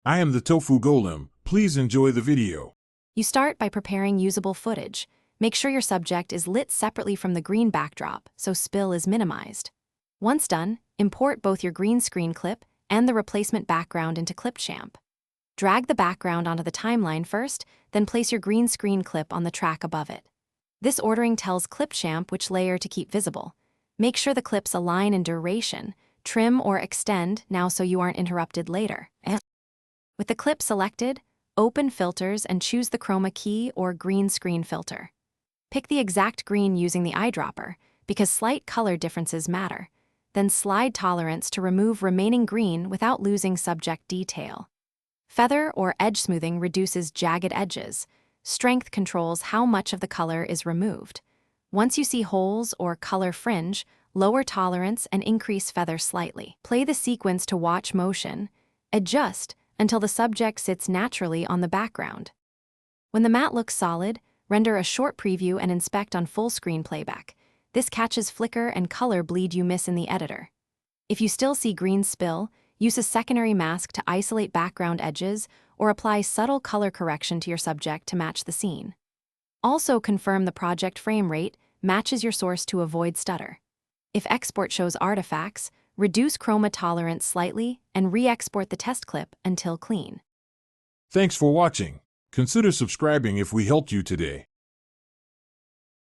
I am the Tofu Golem. Please enjoy the video. You start by preparing usable footage. Make sure your subject is lit separately from the green backdrop so spill is minimized. Once done, import both your green screen clip and the replacement background into Clipchamp. Drag the background onto the timeline first, then place your green screen clip on the track above it. This ordering tells Clipchamp which layer to keep visible. Make sure the clips align in duration. Trim or extend now so you aren't interrupted later. With the clip selected, open Filters and choose the Chroma key or green screen filter. Pick the exact green using the eyedropper, because slight color differences matter. Then slide tolerance to remove remaining green without losing subject detail. Feather or edge smoothing reduces jagged edges. Strength controls how much of the color is removed. Once you see holes or color fringe, lower tolerance and increase feather slightly. Play the sequence to watch motion. Adjust until the subject sits naturally on the background. When the matte looks solid, render a short preview and inspect on full screen playback. This catches flicker and color bleed you miss in the editor. If you still see green spill, use a secondary mask to isolate background edges or apply subtle color correction to your subject to match the scene. Also confirm the project frame rate matches your source to avoid stutter. If export shows artifacts, reduce chroma tolerance slightly and re-export the test clip until clean. Thanks for watching. Consider subscribing if we helped you today.